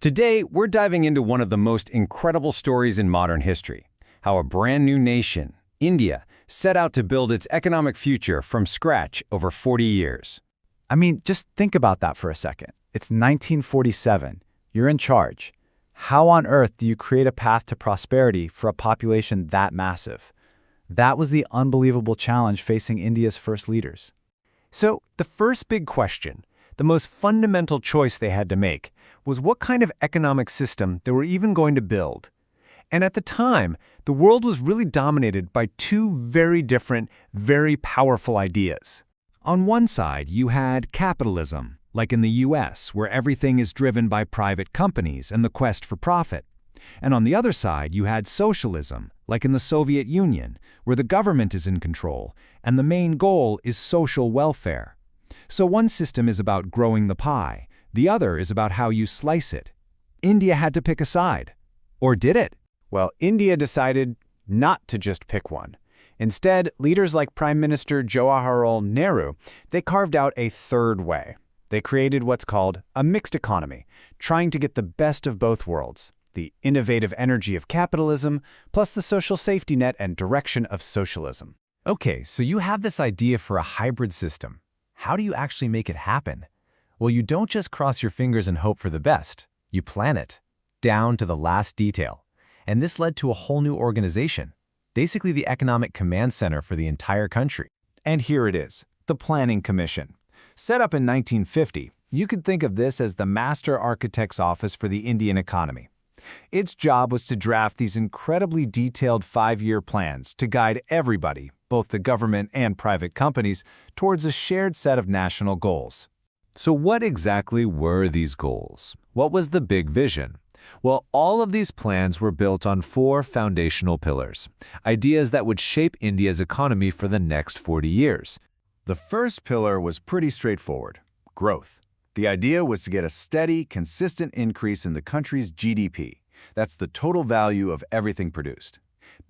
Today, we're diving into one of the most incredible stories in modern history, how a brand new nation, India, set out to build its economic future from scratch over 40 years. Just think about that for a second. It's 1947. You're in charge. How on earth do you create a path to prosperity for a population that massive? That was the unbelievable challenge facing India's first leaders. So, the first big question, the most fundamental choice they had to make, was what kind of economic system they were even going to build. And at the time, the world was really dominated by two very different, very powerful ideas. On one side, you had capitalism, like in the US, where everything is driven by private companies and the quest for profit. And on the other side, you had socialism, like in the Soviet Union, where the government is in control, and the main goal is social welfare. So one system is about growing the pie, the other is about how you slice it. India had to pick a side. Or did it? Well, India decided not to just pick one. Instead, leaders like Prime Minister Jawaharlal Nehru, they carved out a third way. They created what's called a mixed economy, trying to get the best of both worlds, the innovative energy of capitalism, plus the social safety net and direction of socialism. Okay, so you have this idea for a hybrid system. How do you actually make it happen? Well, you don't just cross your fingers and hope for the best. You plan it, down to the last detail. And this led to a whole new organization, basically the Economic Command Center for the entire country. And here it is, the Planning Commission. Set up in 1950, you could think of this as the Master Architect's Office for the Indian economy. Its job was to draft these incredibly detailed 5-year plans to guide everybody, both the government and private companies, towards a shared set of national goals. So what exactly were these goals? What was the big vision? Well, all of these plans were built on 4 foundational pillars, ideas that would shape India's economy for the next 40 years. The first pillar was pretty straightforward: growth. The idea was to get a steady, consistent increase in the country's GDP. That's the total value of everything produced.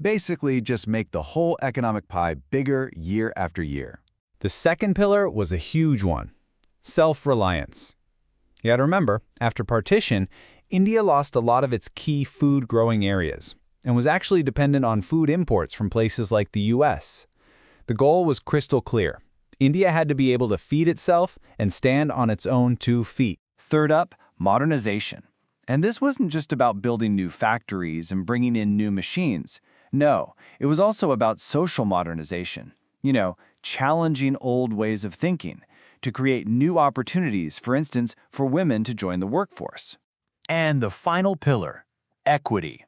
Basically, just make the whole economic pie bigger year after year. The second pillar was a huge one: self-reliance. You gotta remember, after partition, India lost a lot of its key food-growing areas and was actually dependent on food imports from places like the US. The goal was crystal clear. India had to be able to feed itself and stand on its own 2 feet. Third up, modernization. And this wasn't just about building new factories and bringing in new machines. No, it was also about social modernization. Challenging old ways of thinking to create new opportunities, for instance, for women to join the workforce. And the final pillar, equity.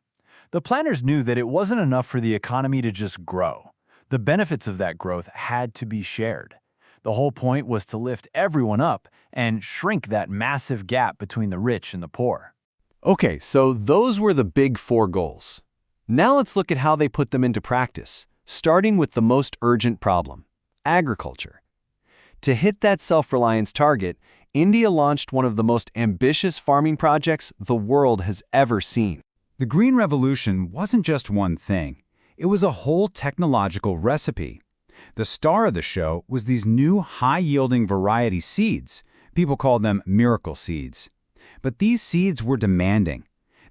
The planners knew that it wasn't enough for the economy to just grow. The benefits of that growth had to be shared. The whole point was to lift everyone up and shrink that massive gap between the rich and the poor. Okay, so those were the big 4 goals. Now let's look at how they put them into practice, starting with the most urgent problem: agriculture. To hit that self-reliance target, India launched one of the most ambitious farming projects the world has ever seen. The Green Revolution wasn't just one thing. It was a whole technological recipe. The star of the show was these new high-yielding variety seeds. People called them miracle seeds. But these seeds were demanding.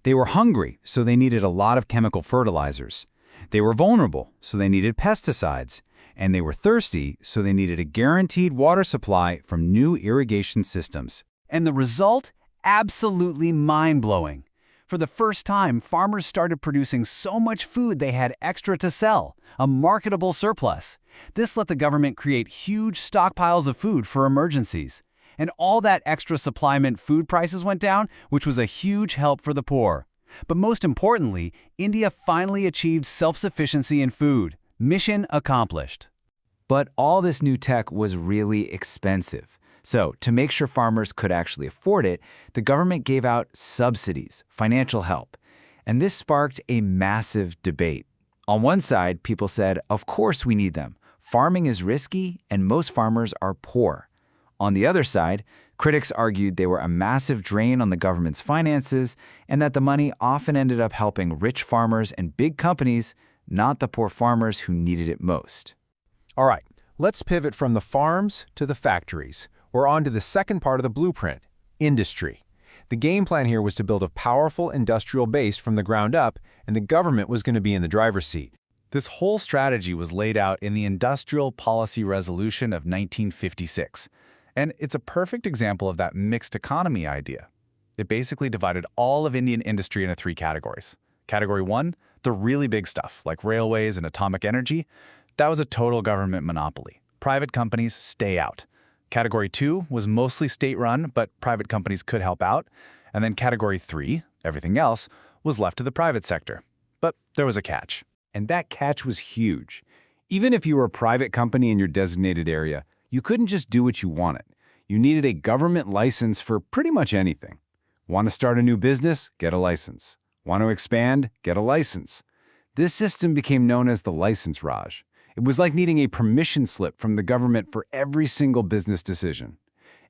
They were hungry, so they needed a lot of chemical fertilizers. They were vulnerable, so they needed pesticides. And they were thirsty, so they needed a guaranteed water supply from new irrigation systems. And the result? Absolutely mind-blowing. For the first time, farmers started producing so much food they had extra to sell, a marketable surplus. This let the government create huge stockpiles of food for emergencies. And all that extra supply meant food prices went down, which was a huge help for the poor. But most importantly, India finally achieved self-sufficiency in food. Mission accomplished. But all this new tech was really expensive. So, to make sure farmers could actually afford it, the government gave out subsidies, financial help. And this sparked a massive debate. On one side, people said, of course we need them. Farming is risky, and most farmers are poor. On the other side, critics argued they were a massive drain on the government's finances and that the money often ended up helping rich farmers and big companies, not the poor farmers who needed it most. All right, let's pivot from the farms to the factories. We're on to the second part of the blueprint, industry. The game plan here was to build a powerful industrial base from the ground up, and the government was going to be in the driver's seat. This whole strategy was laid out in the Industrial Policy Resolution of 1956, and it's a perfect example of that mixed economy idea. It basically divided all of Indian industry into 3 categories. Category 1, the really big stuff, like railways and atomic energy, that was a total government monopoly. Private companies stay out. Category 2 was mostly state-run, but private companies could help out. And then Category 3, everything else, was left to the private sector. But there was a catch. And that catch was huge. Even if you were a private company in your designated area, you couldn't just do what you wanted. You needed a government license for pretty much anything. Want to start a new business? Get a license. Want to expand? Get a license. This system became known as the License Raj. It was like needing a permission slip from the government for every single business decision.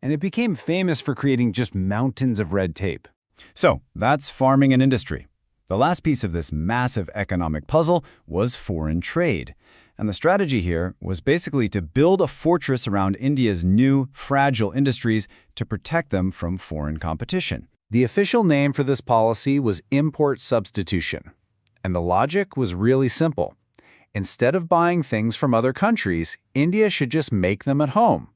And it became famous for creating just mountains of red tape. So, that's farming and industry. The last piece of this massive economic puzzle was foreign trade. And the strategy here was basically to build a fortress around India's new, fragile industries to protect them from foreign competition. The official name for this policy was import substitution. And the logic was really simple. Instead of buying things from other countries, India should just make them at home.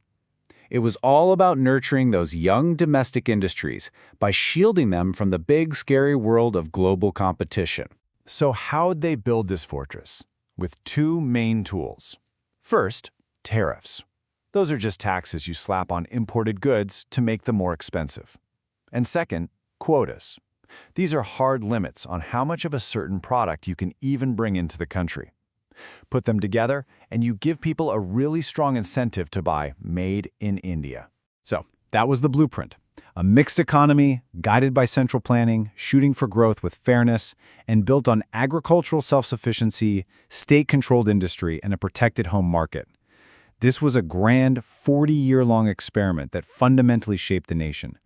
It was all about nurturing those young domestic industries by shielding them from the big, scary world of global competition. So how'd they build this fortress? With 2 main tools. First, tariffs. Those are just taxes you slap on imported goods to make them more expensive. And second, quotas. These are hard limits on how much of a certain product you can even bring into the country. Put them together, and you give people a really strong incentive to buy made in India. So, that was the blueprint. A mixed economy, guided by central planning, shooting for growth with fairness, and built on agricultural self-sufficiency, state-controlled industry, and a protected home market. This was a grand 40-year-long experiment that fundamentally shaped the nation.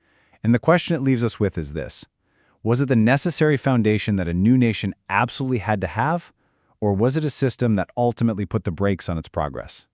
And the question it leaves us with is this: was it the necessary foundation that a new nation absolutely had to have? Or was it a system that ultimately put the brakes on its progress?